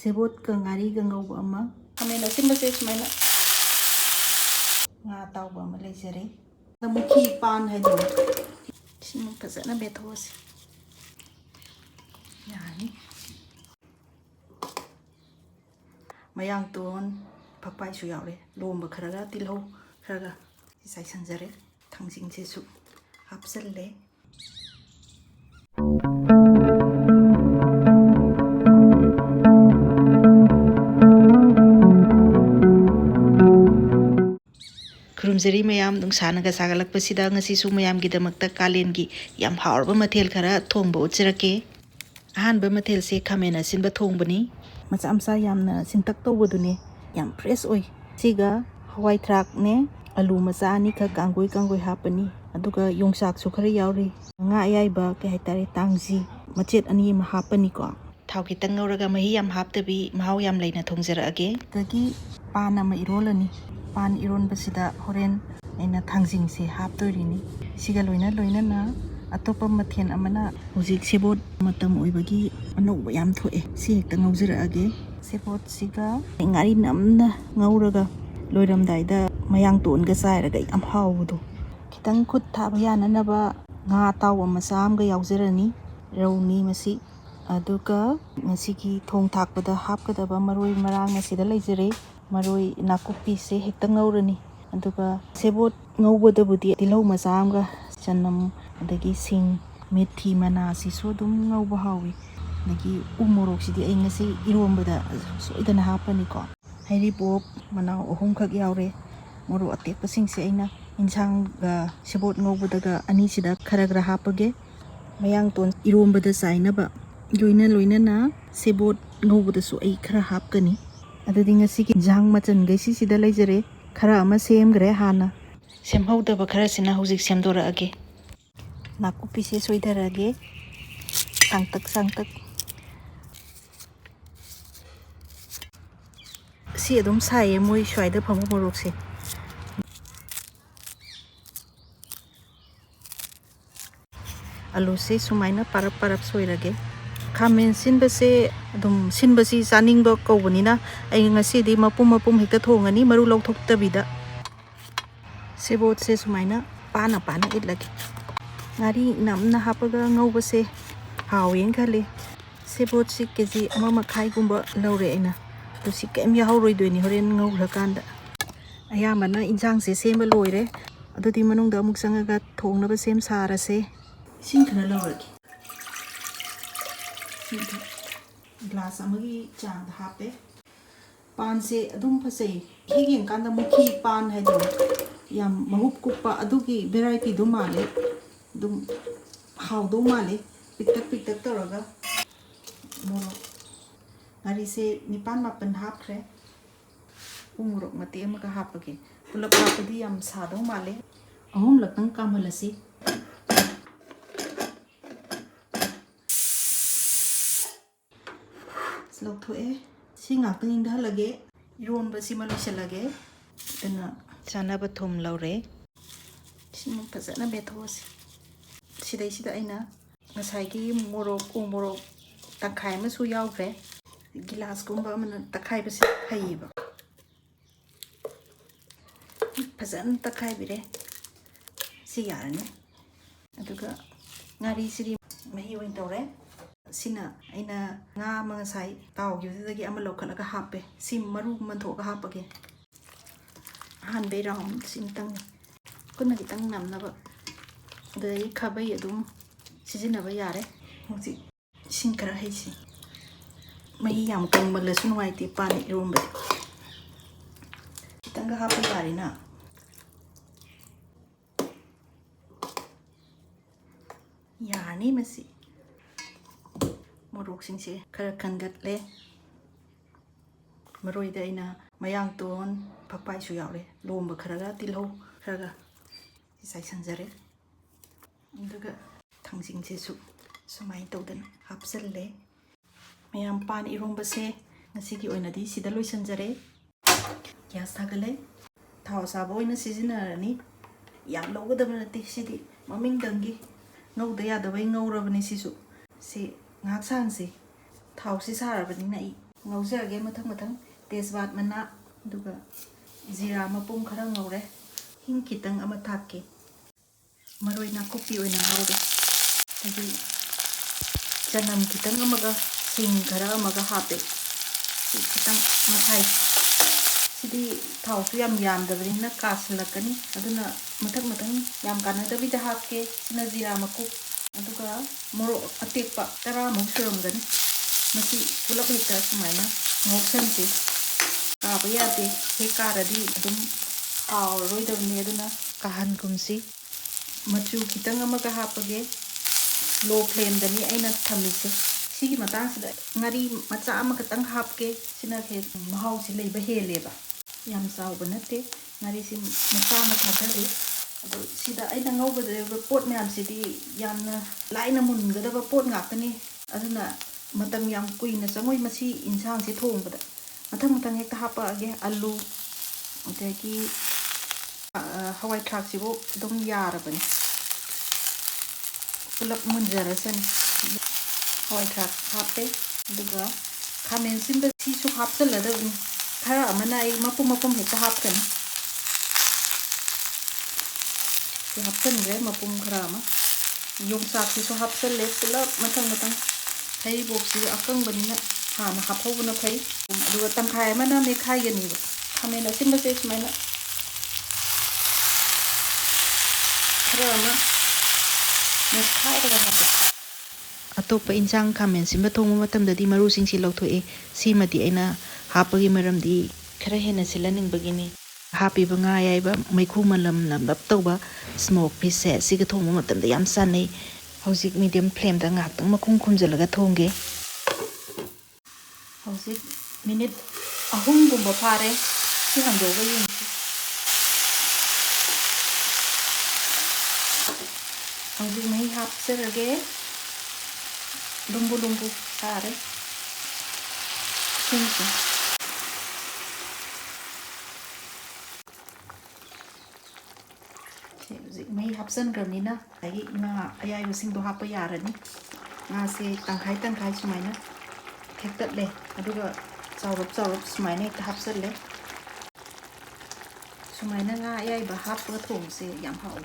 Sebot Ngari Ngouba ama kami na simbase sumana nga Ataoba ama leijare mukhi pan haido sing fazana bethose yani mayang ton pakpai su yaure lomba kharaga tilho kharaga sai sanjare thangjing se su hapsalle Kurumzari mayam nungsanaga sagalakpasida ngasisu mayamgidamakta kalengi yam haurba mathel khara thongba uchirake ahanba mathel se khamena sinba thongbani macha amsa yamna sintak tawbadune yam fresh oi siga hawai thrak ne alu macha ani kha kangoi hapani aduga yongchak su khara yauri nga ayaiba ke haitare tangji machet ani ma hapani ko thau kitang ngauraga mahi yam haptabi mahau yam leina thongjarage kagi pana ma irolani pan iron basida horen aina thangjing se haptorini siga loina na atopa mathen amana hojik sebot matam oibagi anoba yam thoe si hekta ngaujiraage sebot siga ngari namna ngauraga loiramdaida mayang ton ga sairaga am hawudo kitang khut thaba yananaba nga taw amasam ga yaujirani rauni masi aduga ngasigi thong thakpada hapkadaba maroi marang nasida leijare maroi nakupi se hekta ngaurani aduga sebot ngaubadabudi tilhau machamga chanam adagi sing methi mana si so dum ngauba hawi nagi umorok sidi ai ngasi irombada soidana hapani ko hairi pop manau ohum khak yaure moro atek pasing se aina insang ga sebot ngaubadaga ani sida kharagra hapage mayang ton irombada sainaba loina na sebot ngaubada so ai khara hapkani adudi ngasi ki jang machan gaisi sida leijare khara ama semgre hana semhaudaba khara sina hojik semdora age nakupi se soidarage sangtak si adum saye moi swaida phamu morok se alu se sumaina parap soirage khamen sinbase adum sinbasi saningba kawbanina ai ngasi di mapum hekta thongani maru lauthoktabida sebot se sumaina pana itlagi ngari namna hapaga ngaubase hawen khale sebot si keji ama makhai gumba laure aina to si kem ya hauroidoini horen ngauhlakanda ayamana injang se semba loire adudi manungda amuk sangaga thongnaba sem sarase sing khana lauraki glass amagi chang hape pan se adum phasei hegen kanda mukhi pan haido yam mahup kupa adugi variety do male dum how do male piktak taraga moro ngari se nipan mapan hapkhre umurok mate amaga hapage pulap hapadi yam sado male ahum lakang kamalasi slok thoe singa tang inda lage iron basi malusha lage dana chana bathum laure sing fazana bethose sida aina ngasai gi morok takai ma su yaugre gilas gumba amana takai basi haiba fazana takai bire si yarani aduga ngari siri mahi oin tore sina aina nga mangasai taw gyudagi ama lokhalaga hape sim maru manthoga hapage han be round sintang kunna gitang namnaba dai khabai adum sijinaba yare hoji sinkara haisi mahi yam kangmala sunwaiti pani iromba kitanga hapa yarina yani masi morok singse khara khangatle maroida ina mayang ton pakpai su yaure lomba kharaga tilho kharaga sai sanjare aduga thangjing se su sumai tawdan hapsalle mayam pan iromba se ngasigi oinadi sida loisanjare gas thagale thau sabo oina sijinarani yam logadaba nati sidi maming dangi ngauda yadabai ngaurabani sisu si ngak san si thau si sarabani na I ngawjage mathang mathang tezbat mana duga zira mapum khara ngawre hing kitang ama thakke maroi nakupi oina ngawre adi chanam kitang amaga sing khara amaga hape kitang mathai sidi thau su yam dabri kaslakani aduna mathang mathang yam kanadabi da hakke sina zira makup aduga moro atekpa tara muk suramgani masi pulap hekta sumaina ngawsanse kaaba yade he karadi adum roidabni aduna kahan kumsi machu kitang amaga hapage low flame dani aina thamise sigi matang sida ngari macha ama katang hapke sina ke mahau si leiba heleba yam sauba nate ngari si macha ma thadare ado sida aina ngawbade pot myam sidi yamna laina mungadaba pot ngakani aduna matam yam kuina changoi masi insang si thongbada mathang mathang hekta hapa age alu adagi hawai thrak sibo dum yarabani pulap munjarasan hawai thrak hape duga khamen simba si su hapsaladabni khara amana ai mapum hekta hapkan si hapsan gre mapum khara ma yongchak si su hapsalle pulap mathang mathang thai boksi akang banina hana haphobuna phai aduga tangkhai mana me khai gani khamen asimba se smaina अतोप इंसान खामें SIM थोंग मरु सिंसी लौथोए सिमदी अना हापगी मरमदी खरा हेन सिलनिंगबगिनी हापीब nga याइबा मैखु मलम नमलब तौबा smoke piece सिग थोंग मतमदा याम सानै हौजिक medium flame दा ngak मखुम खुमजलगा थोंगे हौजिक minute अहुम गुंबा फारे सि हंदोगा यिंग हौजिक मही हापसरगे lumbu sare singsi hौजिक मही हापसन ग्रमनिना आई nga ayai using do hapa yarani nga se tangkhai sumaina thektat le aduga chawrup sumaina ek hapsal le sumaina nga ayai ba hapga thong se yam hau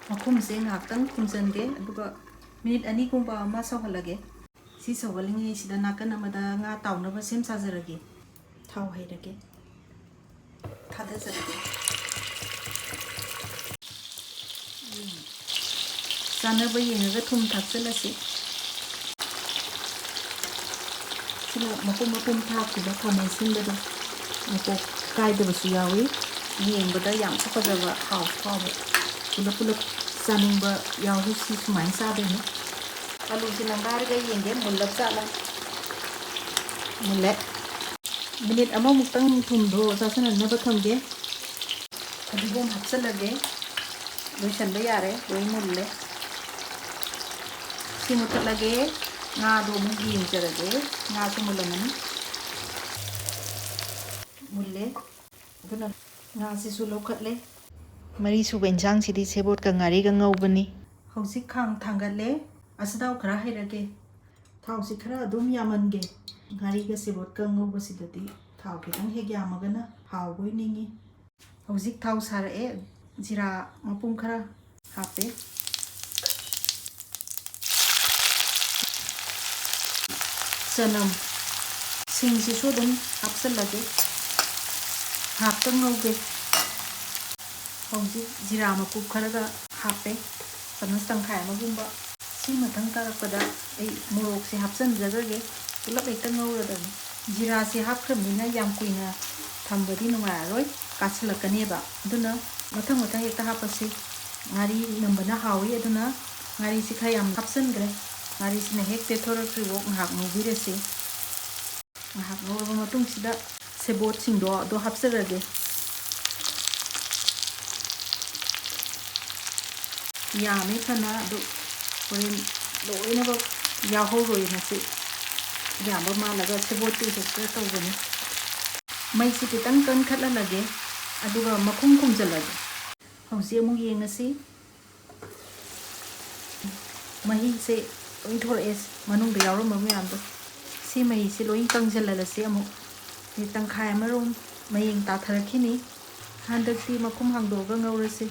makhum se ngak tang khumjan ge aduga minute ani gumba ma sawhalage si sawhalingi sida nakan amada nga tawna ba sem sajarage thau hairage thada jarage sana ba yenga thum thakselasi sila makum thakki ba khamai sinda ba mako kai da basu yawi yengbada yam sakadaba haw pulap saningba yawu si sumain sabe ni alu sinangar ga yenge mulap sala mulle minute ama muktang thumdo sasana na bathamge adibom hapsalage loishan ba yare loi mulle simutalage nga do mu gin jarage nga su mulamani mulle duna nga si su lokatle mari su benjang sidi sebot ka ngari ga ngawbani hausi khang thangale asdaw khara hairage thau si khara adum yamange ngari ga sebot ka ngawba sidati thau kitang he yamagana haw boi ningi hausi thau sara e jira mapum khara hape sanam sing si so dum hapsalage haptang ngawge hausi jira makup kharaga hape sanas tangkhai magumba si mathang tarakpada ei morok se hapsan jagage pulap ekta ngawradan jira se hapkramina yam kuina thambadi nungaroi kaslakane ba aduna mathang ekta hapase ngari nambana hawi aduna ngari si khayam hapsan gre ngari sina hekte thorakri wok ngak mubirese ngak ngawba matung sida sebot singdo do hapsarage yami khana do horin loina ba yaho roi na se yamba malaga sebot tu se tawbani mai si kitang kan khatla lage aduga makhum jalage hausi amu yengasi mahi se oithor es manung de yawro mamyam do ꯁꯤ ꯃꯩꯁꯤ ꯂꯣꯏ ꯀꯪꯁꯤꯜꯍꯜꯂꯁꯤ ꯑꯃꯨꯛ ꯇꯪꯈꯥꯏ ꯑꯃꯔꯣꯝ ꯃꯌꯦꯡ ꯇꯥꯊꯔꯛꯈꯤꯅꯤ ꯍꯟꯗꯛꯇꯤ ꯃꯈꯨꯝ ꯍꯥꯡꯗꯣꯛꯑꯒ ꯉꯧꯔꯁꯤ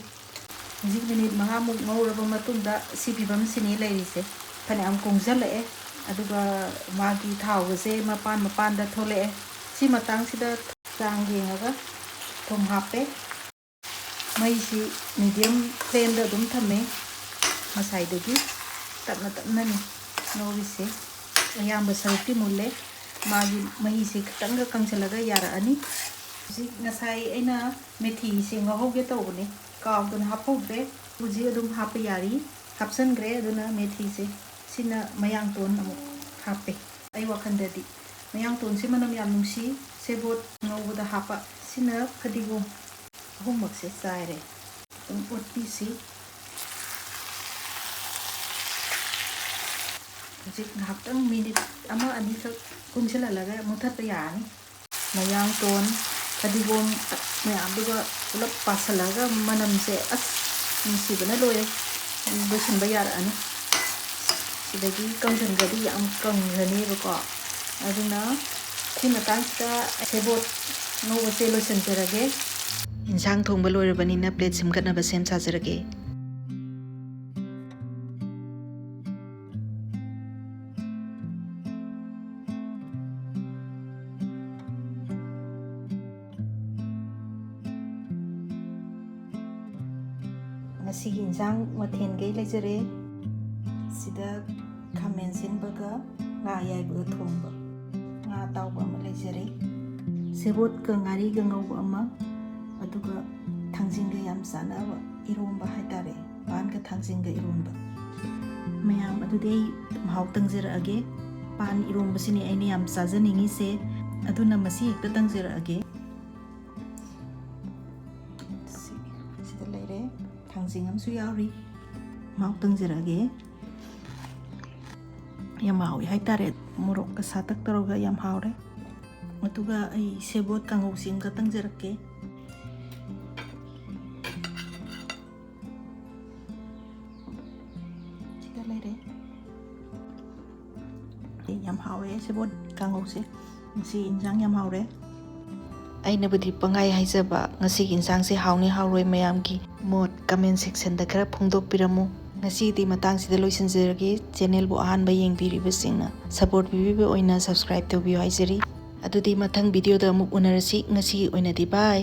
ꯍꯧꯖꯤꯛ ꯃꯤꯅꯤꯠ 5ꯃꯨꯛ ꯉꯧꯔꯕ ꯃꯇꯨꯡꯗ ꯁꯤ ꯐꯤꯕꯝꯁꯤꯅꯤ ꯂꯩꯔꯤꯁꯦ ꯐꯅꯌꯥꯝ ꯀꯣꯡꯁꯤꯜꯂꯛꯑꯦ ꯑꯗꯨꯒ ꯃꯥꯒꯤ ꯊꯥꯎꯒꯁꯦ ꯃꯄꯥꯟꯗ ꯊꯣꯛꯂꯛꯑꯦ ꯁꯤ ꯃꯇꯥꯡꯁꯤꯗ ꯆꯥꯡ ꯌꯦꯡꯉꯒ ꯊꯨꯝ ꯍꯥꯞꯄꯦ ꯃꯩꯁꯤ ꯃꯤꯗꯤꯌꯝ ꯐ꯭ꯂꯦꯝꯗ ꯑꯗꯨꯝ ꯊꯝꯃꯦ ꯉꯁꯥꯏꯗꯒꯤ ꯇꯞꯅꯅꯤ ꯉꯧꯔꯤꯁꯦ ꯑꯌꯥꯝꯕ ꯁꯔꯨꯛꯇꯤ ꯃꯨꯜꯂꯦ ꯃꯥꯒꯤ ꯃꯍꯤꯁꯦ ꯈꯤꯇꯪꯒ ꯀꯪꯁꯤꯜꯂꯒ ꯌꯥꯔꯛꯑꯅꯤ ꯍꯧꯖꯤꯛ ꯉꯁꯥꯏ ꯑꯩꯅ ꯃꯦꯊꯤꯁꯦ ꯉꯧꯍꯧꯒꯦ ꯇꯧꯕꯅꯦ ꯀꯥꯎꯗꯅ ꯍꯥꯞꯍꯧꯗ꯭ꯔꯦ ꯍꯧꯖꯤꯛ ꯑꯗꯨꯝ ꯍꯥꯞꯄ ꯌꯥꯔꯤ ꯍꯥꯞꯆꯟꯈ꯭ꯔꯦ ꯑꯗꯨꯅ ꯃꯦꯊꯤꯁꯦ ꯁꯤꯅ ꯃꯌꯥꯡꯇꯣꯟ ꯑꯃꯨꯛ ꯍꯥꯞꯄꯦ ꯑꯩ ꯋꯥꯈꯜꯗꯗꯤ ꯃꯌꯥꯡꯇꯣꯟꯁꯦ ꯃꯅꯝ ꯌꯥꯝ ꯅꯨꯡꯁꯤ ꯁꯦꯕꯣꯠ ꯉꯧꯕꯗ ꯍꯥꯞꯄ ꯁꯤꯅ ꯐꯗꯤꯒꯣꯝ ꯑꯍꯨꯝꯃꯛꯁꯦ ꯆꯥꯏꯔꯦ ꯑꯗꯨꯝ ꯑꯣꯠꯄꯤꯁꯤ ꯍꯧꯖꯤꯛ ꯉꯥꯏꯍꯥꯛꯇꯪ ꯃꯤꯅꯤꯠ 1-2ꯈꯛ ꯀꯨꯡꯁꯤꯜꯍꯜꯂꯒ ꯃꯨꯊꯠꯄ ꯌꯥꯔꯅꯤ ꯃꯌꯥꯡꯇꯣꯟ ꯐꯗꯤꯒꯣꯝ ꯃꯌꯥꯝꯗꯨꯒ ꯄꯨꯂꯞ ꯄꯥꯁꯜꯂꯒ ꯃꯅꯝꯁꯦ ꯑꯁ ꯅꯨꯡꯁꯤꯕꯅ ꯂꯣꯏꯔꯦ ꯂꯣꯏꯁꯤꯟꯕ ꯌꯥꯔꯛꯑꯅꯤ ꯁꯤꯗꯒꯤ ꯀꯪꯁꯤꯟꯈ꯭ꯔꯗꯤ ꯌꯥꯝ ꯀꯪꯈ꯭ꯔꯅꯦꯕꯀꯣ ꯑꯗꯨꯅ ꯁꯤ ꯃꯇꯥꯡꯁꯤꯗ ꯁꯦꯕꯣꯠ ꯉꯧꯕꯁꯦ ꯂꯣꯏꯁꯤꯟꯖꯔꯒꯦ ꯏꯟꯁꯥꯡ ꯊꯣꯡꯕ ꯂꯣꯏꯔꯕꯅꯤꯅ ꯄ꯭ꯂꯦꯠ ꯁꯦꯝꯒꯠꯅꯕ ꯁꯦꯝ ꯁꯥꯖꯔꯒꯦ ꯉꯁꯤꯒꯤ ꯏꯟꯁꯥꯡ ꯃꯊꯦꯜꯈꯩ ꯂꯩꯖꯔꯦ ꯁꯤꯗ ꯈꯥꯃꯦꯟ ꯑꯁꯤꯟꯕꯒ ꯉꯥ ꯑꯌꯥꯏꯕꯒ ꯊꯣꯡꯕ ꯉꯥ ꯑꯇꯥꯎꯕ ꯑꯃ ꯂꯩꯖꯔꯦ ꯁꯦꯕꯣꯠꯀ ꯉꯥꯔꯤꯒ ꯉꯧꯕ ꯑꯃ ꯑꯗꯨꯒ ꯊꯥꯡꯖꯤꯡꯒ ꯌꯥꯝ ꯆꯥꯅꯕ ꯏꯔꯣꯝꯕ ꯍꯥꯏꯇꯥꯔꯦ ꯄꯥꯟꯒ ꯊꯥꯡꯖꯤꯡꯒ ꯏꯔꯣꯟꯕ ꯃꯌꯥꯝ ꯑꯗꯨꯗꯤ ꯑꯩ ꯃꯍꯥꯎ ꯇꯪꯖꯔꯛꯑꯒꯦ ꯄꯥꯟ ꯏꯔꯣꯝꯕꯁꯤꯅꯤ ꯑꯩꯅ ꯌꯥꯝ ꯆꯥꯖꯅꯤꯡꯉꯤꯁꯦ ꯑꯗꯨꯅ ꯃꯁꯤ ꯍꯦꯛꯇ ꯇꯪꯖꯔꯛꯑꯒꯦ ꯁꯤꯗ ꯂꯩꯔꯦ ꯊꯥꯡꯖꯤꯡ ꯑꯃꯁꯨ ꯌꯥꯎꯔꯤ ꯃꯍꯥꯎ ꯇꯪꯖꯔꯛꯑꯒꯦ ꯌꯥꯝ ꯍꯥꯎꯋꯤ ꯍꯥꯏꯇꯥꯔꯦ ꯃꯣꯔꯣꯛꯀ ꯁꯥꯇꯛ ꯇꯧꯔꯒ ꯌꯥꯝ ꯍꯥꯎꯔꯦ ꯑꯗꯨꯒ ꯑꯩ ꯁꯦꯕꯣꯠ ꯀꯥꯡꯍꯧꯁꯤ ꯑꯃꯒ ꯇꯪꯖꯔꯛꯀꯦ ꯁꯤꯗ ꯂꯩꯔꯦ ꯌꯥꯝ ꯍꯥꯎꯔꯦ ꯁꯦꯕꯣꯠ ꯀꯥꯡꯍꯧꯁꯦ ꯉꯁꯤ ꯏꯟꯁꯥꯡ ꯌꯥꯝ ꯍꯥꯎꯔꯦ ꯑꯩꯅꯕꯨꯗꯤ ꯄꯪꯍꯥꯏ ꯍꯥꯏꯖꯕ ꯉꯁꯤꯒꯤ ꯏꯟꯁꯥꯡꯁꯦ ꯍꯥꯎꯅꯤ ꯍꯥꯎꯔꯣꯏ ꯃꯌꯥꯝꯒꯤ ꯃꯣꯠ ꯀꯃꯦꯟ ꯁꯦꯛꯁꯟꯗ ꯈꯔ ꯐꯣꯡꯗꯣꯛꯄꯤꯔꯝꯃꯨ ꯉꯁꯤꯗꯤ ꯃꯇꯥꯡꯁꯤꯗ ꯂꯣꯏꯁꯤꯟꯖꯔꯒꯦ ꯆꯦꯅꯦꯜꯕꯨ ꯑꯍꯥꯟꯕ ꯌꯦꯡꯕꯤꯔꯤꯕꯁꯤꯡꯅ ꯁꯄꯣꯔꯠ ꯄꯤꯕꯤꯕ ꯑꯣꯏꯅ ꯁꯕꯁꯀ꯭ꯔꯥꯏꯕ ꯇꯧꯕꯤꯌꯨ ꯍꯥꯏꯖꯔꯤ ꯑꯗꯨꯗꯤ ꯃꯊꯪ ꯚꯤꯗꯤꯑꯣꯗ ꯑꯃꯨꯛ ꯎꯅꯔꯁꯤ ꯉꯁꯤꯒꯤ ꯑꯣꯏꯅꯗꯤ ꯕꯥꯏ